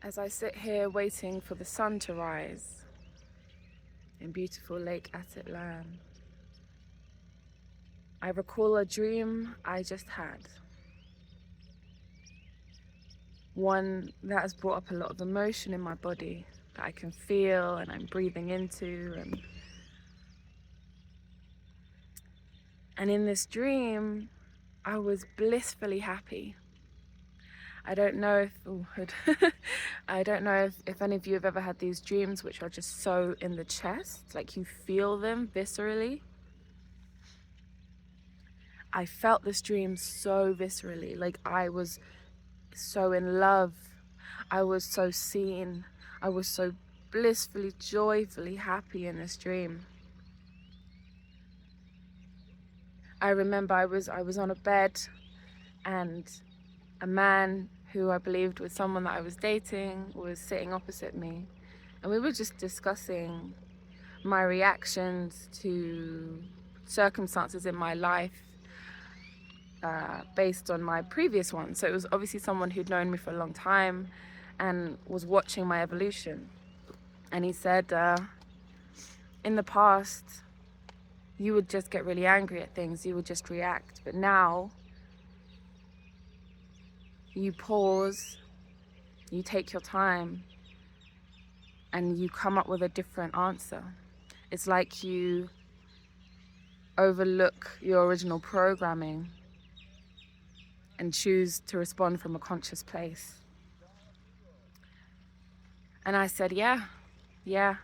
As I sit here waiting for the sun to rise in beautiful Lake Atitlan, I recall a dream I just had. One that has brought up a lot of emotion in my body that I can feel and I'm breathing into. And in this dream, I was blissfully happy. I don't know if any of you have ever had these dreams which are just so in the chest, like you feel them viscerally. I felt this dream so viscerally, like I was so in love. I was so seen. I was so blissfully, joyfully happy in this dream. I remember I was on a bed and a man who I believed was someone that I was dating was sitting opposite me, and we were just discussing my reactions to circumstances in my life based on my previous one. So it was obviously someone who'd known me for a long time and was watching my evolution. And he said, in the past, you would just get really angry at things, you would just react, but now you pause, you take your time, and you come up with a different answer. It's like you overlook your original programming and choose to respond from a conscious place. And I said, yeah,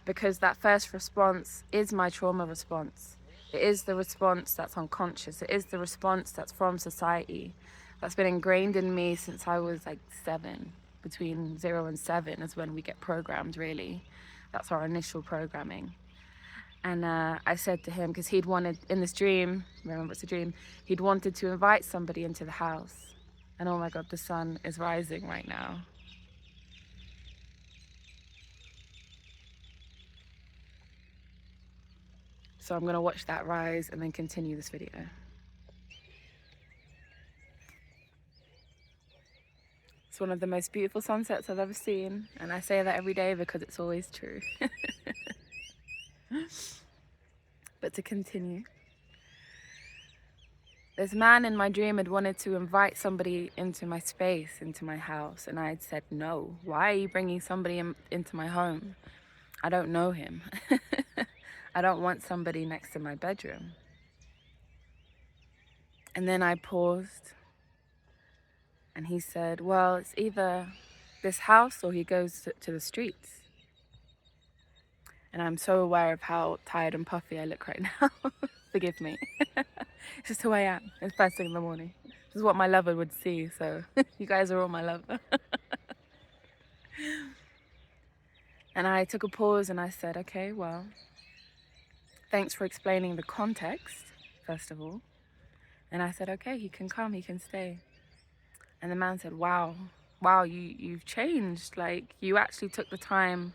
because that first response is my trauma response. It is the response that's unconscious. It is the response that's from society, that's been ingrained in me since I was like 7. Between 0 and 7 is when we get programmed, really. That's our initial programming. And I said to him, because he'd wanted, in this dream, remember it's a dream, he'd wanted to invite somebody into the house. And oh my God, the sun is rising right now. So I'm gonna watch that rise and then continue this video. It's one of the most beautiful sunsets I've ever seen, and I say that every day because it's always true. But to continue, this man in my dream had wanted to invite somebody into my space, into my house, and I had said no. Why are you bringing somebody into my home? I don't know him. I don't want somebody next to my bedroom. And then I paused, and he said, well, it's either this house or he goes to the streets. And I'm so aware of how tired and puffy I look right now. Forgive me. It's just who I am. It's first thing in the morning. This is what my lover would see, so you guys are all my lover. And I took a pause and I said, okay, well, thanks for explaining the context, first of all. And I said, okay, he can come, he can stay. And the man said, wow, you've changed. Like, you actually took the time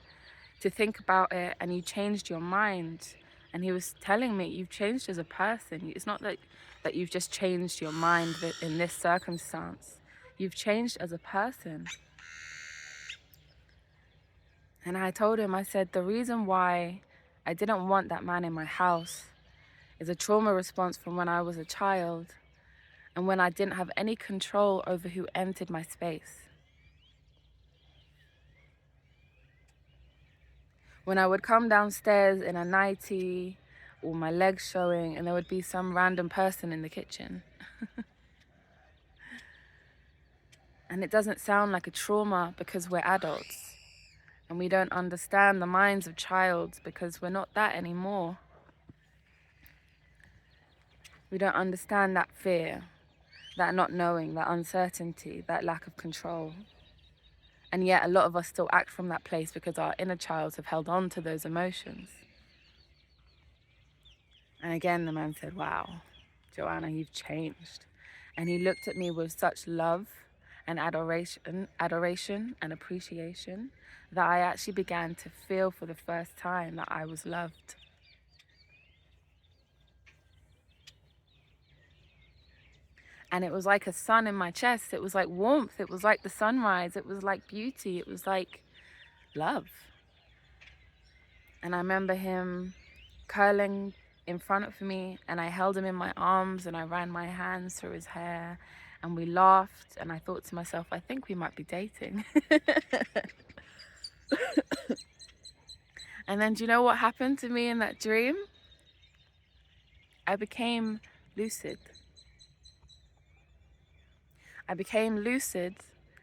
to think about it and you changed your mind. And he was telling me, you've changed as a person. It's not that you've just changed your mind in this circumstance. You've changed as a person. And I told him, I said, the reason why I didn't want that man in my house is a trauma response from when I was a child and when I didn't have any control over who entered my space. When I would come downstairs in a nightie or my legs showing and there would be some random person in the kitchen. And it doesn't sound like a trauma because we're adults and we don't understand the minds of childs because we're not that anymore. We don't understand that fear, that not knowing, that uncertainty, that lack of control. And yet a lot of us still act from that place because our inner childs have held on to those emotions. And again, the man said, wow, Joanna, you've changed. And he looked at me with such love and adoration and appreciation that I actually began to feel for the first time that I was loved. And it was like a sun in my chest. It was like warmth. It was like the sunrise. It was like beauty. It was like love. And I remember him curling in front of me, and I held him in my arms and I ran my hands through his hair and we laughed, and I thought to myself, I think we might be dating. And then do you know what happened to me in that dream? I became lucid. I became lucid,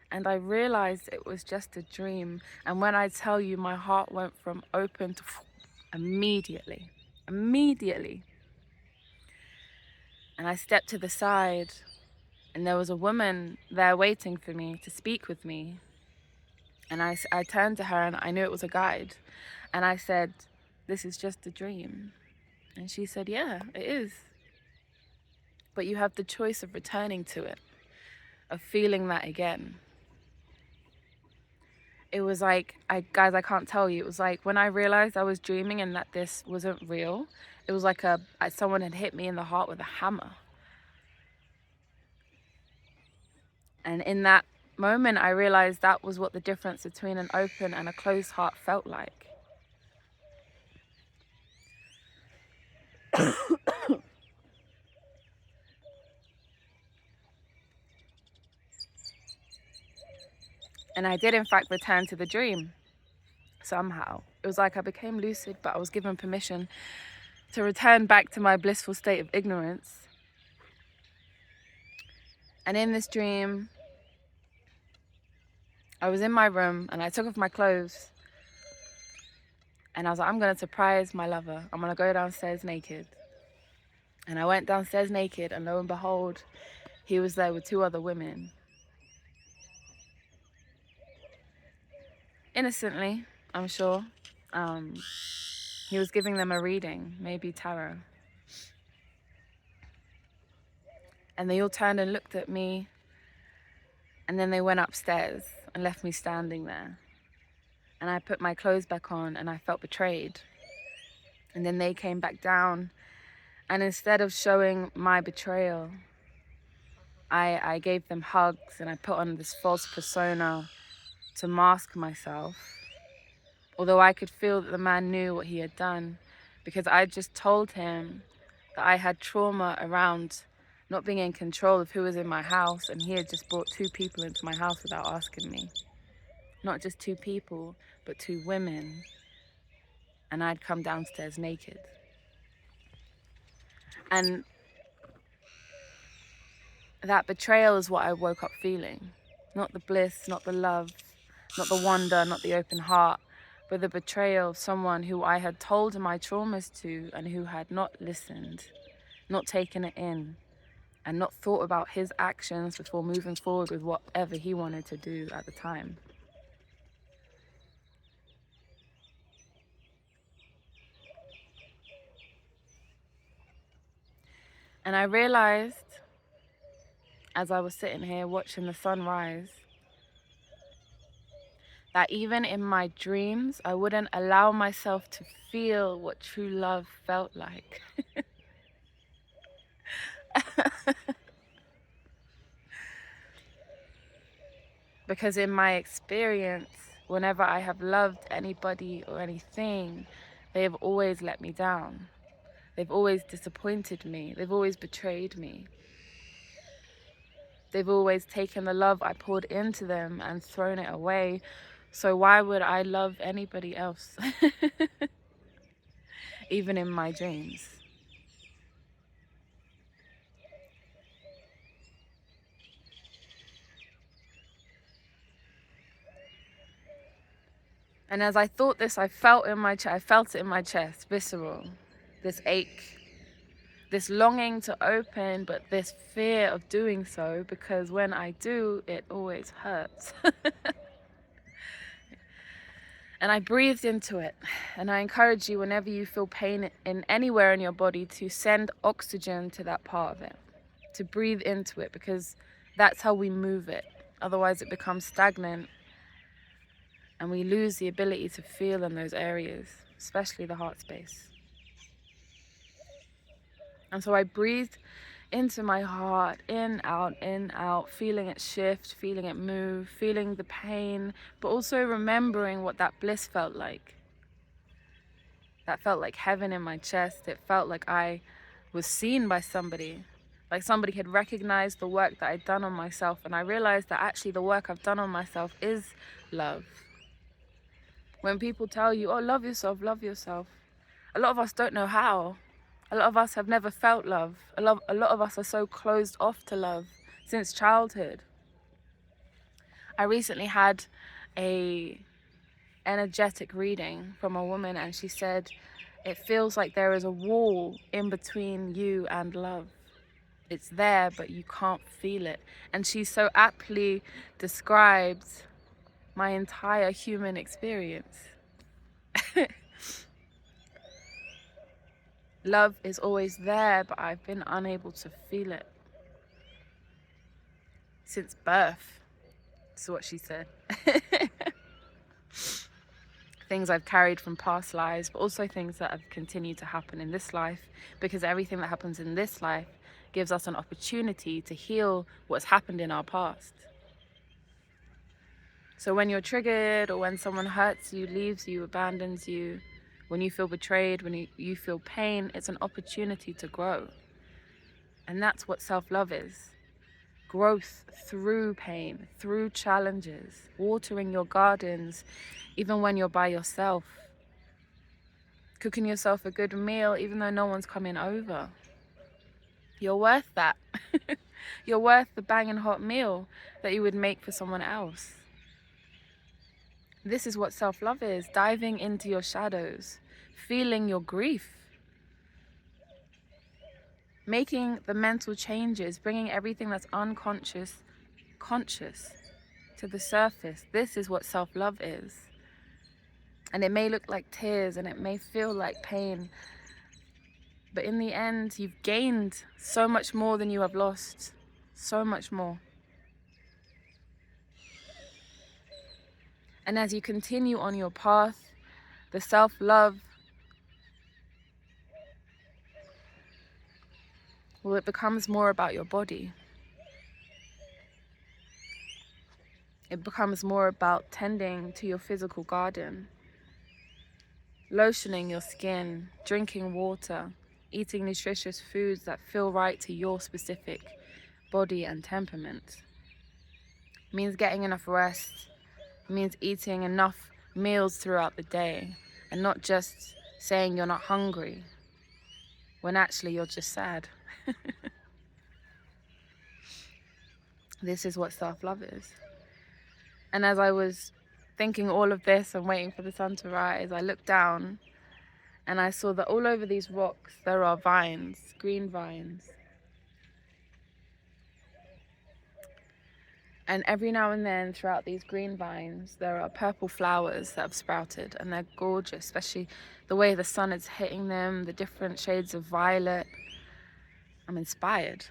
and I realized it was just a dream. And when I tell you, my heart went from open to immediately. And I stepped to the side, and there was a woman there waiting for me to speak with me. And I turned to her, and I knew it was a guide. And I said, this is just a dream. And she said, yeah, it is. But you have the choice of returning to it, of feeling that again. It was like, guys, I can't tell you. It was like when I realized I was dreaming and that this wasn't real, it was like someone had hit me in the heart with a hammer. And in that moment, I realized that was what the difference between an open and a closed heart felt like. And I did, in fact, return to the dream somehow. It was like I became lucid, but I was given permission to return back to my blissful state of ignorance. And in this dream, I was in my room and I took off my clothes. And I was like, I'm going to surprise my lover. I'm going to go downstairs naked. And I went downstairs naked, and lo and behold, he was there with 2 other women. Innocently, I'm sure. He was giving them a reading, maybe tarot. And they all turned and looked at me, and then they went upstairs and left me standing there. And I put my clothes back on, and I felt betrayed. And then they came back down, and instead of showing my betrayal, I gave them hugs, and I put on this false persona to mask myself. Although I could feel that the man knew what he had done, because I just told him that I had trauma around not being in control of who was in my house, and he had just brought 2 people into my house without asking me. Not just 2 people, but 2 women. And I'd come downstairs naked. And that betrayal is what I woke up feeling. Not the bliss, not the love, not the wonder, not the open heart, but the betrayal of someone who I had told my traumas to and who had not listened, not taken it in, and not thought about his actions before moving forward with whatever he wanted to do at the time. And I realized, as I was sitting here watching the sun rise, that even in my dreams, I wouldn't allow myself to feel what true love felt like. Because in my experience, whenever I have loved anybody or anything, they have always let me down. They've always disappointed me. They've always betrayed me. They've always taken the love I poured into them and thrown it away. So why would I love anybody else? Even in my dreams. And as I thought this, I felt it in my chest, visceral, this ache, this longing to open, but this fear of doing so, because when I do, it always hurts. And I breathed into it. And I encourage you, whenever you feel pain in anywhere in your body, to send oxygen to that part of it, to breathe into it, because that's how we move it. Otherwise it becomes stagnant, and we lose the ability to feel in those areas, especially the heart space. And so I breathed into my heart, in, out, feeling it shift, feeling it move, feeling the pain, but also remembering what that bliss felt like. That felt like heaven in my chest. It felt like I was seen by somebody, like somebody had recognized the work that I'd done on myself, and I realized that actually the work I've done on myself is love. When people tell you, oh, love yourself, a lot of us don't know how. A lot of us have never felt love. A lot of us are so closed off to love since childhood. I recently had a energetic reading from a woman, and she said, it feels like there is a wall in between you and love. It's there, but you can't feel it. And she so aptly described my entire human experience. Love is always there, but I've been unable to feel it since birth. That's what she said. Things I've carried from past lives, but also things that have continued to happen in this life, because everything that happens in this life gives us an opportunity to heal what's happened in our past. So when you're triggered, or when someone hurts you, leaves you, abandons you, when you feel betrayed, when you feel pain, it's an opportunity to grow. And that's what self-love is. Growth through pain, through challenges, watering your gardens, even when you're by yourself. Cooking yourself a good meal, even though no one's coming over. You're worth that. You're worth the banging hot meal that you would make for someone else. This is what self-love is, diving into your shadows, feeling your grief, making the mental changes, bringing everything that's unconscious, conscious to the surface. This is what self-love is. And it may look like tears and it may feel like pain, but in the end, you've gained so much more than you have lost, so much more. And as you continue on your path, the self-love, well, it becomes more about your body. It becomes more about tending to your physical garden, lotioning your skin, drinking water, eating nutritious foods that feel right to your specific body and temperament. It means getting enough rest. It means eating enough meals throughout the day, and not just saying you're not hungry when actually you're just sad. This is what self-love is. And as I was thinking all of this and waiting for the sun to rise, I looked down and I saw that all over these rocks there are vines, green vines. And every now and then throughout these green vines, there are purple flowers that have sprouted, and they're gorgeous, especially the way the sun is hitting them, the different shades of violet. I'm inspired.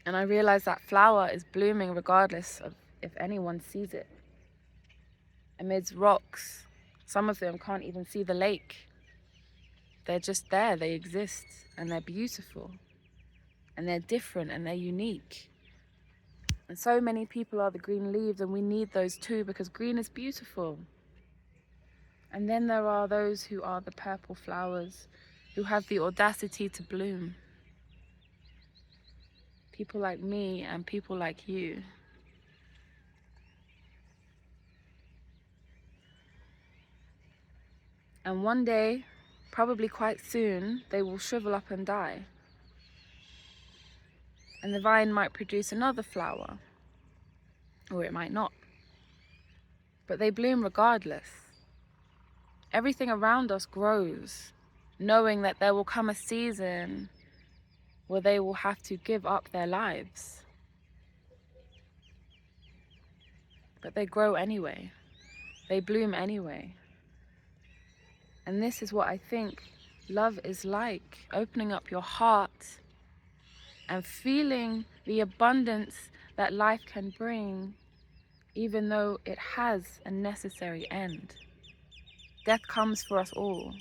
And I realize that flower is blooming regardless of if anyone sees it. Amidst rocks, some of them can't even see the lake. They're just there, they exist, and they're beautiful. And they're different and they're unique. And so many people are the green leaves, and we need those too, because green is beautiful. And then there are those who are the purple flowers, who have the audacity to bloom. People like me and people like you. And one day, probably quite soon, they will shrivel up and die. And the vine might produce another flower, or it might not. But they bloom regardless. Everything around us grows, knowing that there will come a season where they will have to give up their lives. But they grow anyway. They bloom anyway. And this is what I think love is like, opening up your heart and feeling the abundance that life can bring, even though it has a necessary end. Death comes for us all.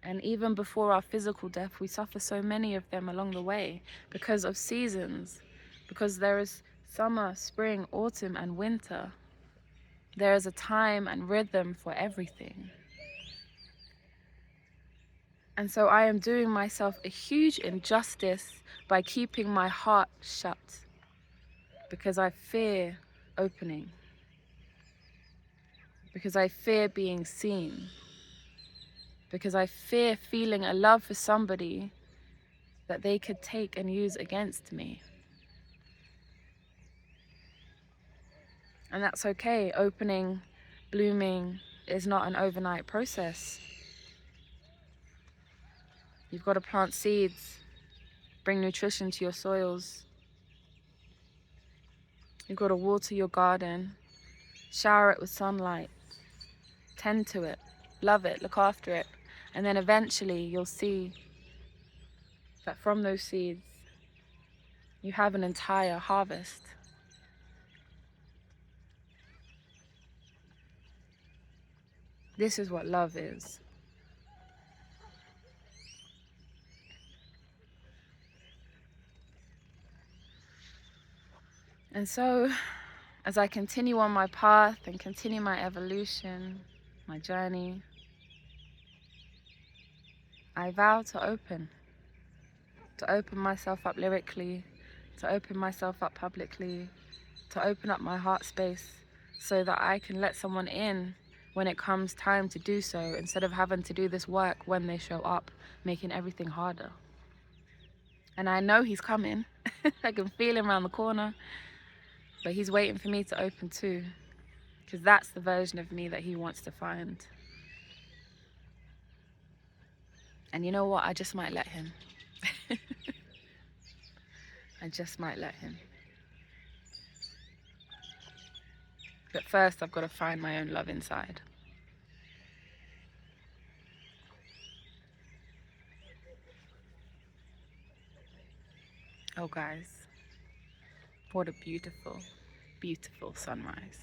And even before our physical death, we suffer so many of them along the way because of seasons, because there is summer, spring, autumn, and winter. There is a time and rhythm for everything. And so I am doing myself a huge injustice by keeping my heart shut, because I fear opening, because I fear being seen, because I fear feeling a love for somebody that they could take and use against me. And that's okay. Opening, blooming is not an overnight process. You've got to plant seeds, bring nutrition to your soils. You've got to water your garden, shower it with sunlight, tend to it, love it, look after it. And then eventually you'll see that from those seeds, you have an entire harvest. This is what love is. And so, as I continue on my path and continue my evolution, my journey, I vow to open myself up lyrically, to open myself up publicly, to open up my heart space so that I can let someone in when it comes time to do so, instead of having to do this work when they show up, making everything harder. And I know he's coming. I can feel him around the corner, but he's waiting for me to open too, because that's the version of me that he wants to find. And you know what? I just might let him. I just might let him. But first, I've got to find my own love inside. Oh, guys, what a beautiful, beautiful sunrise.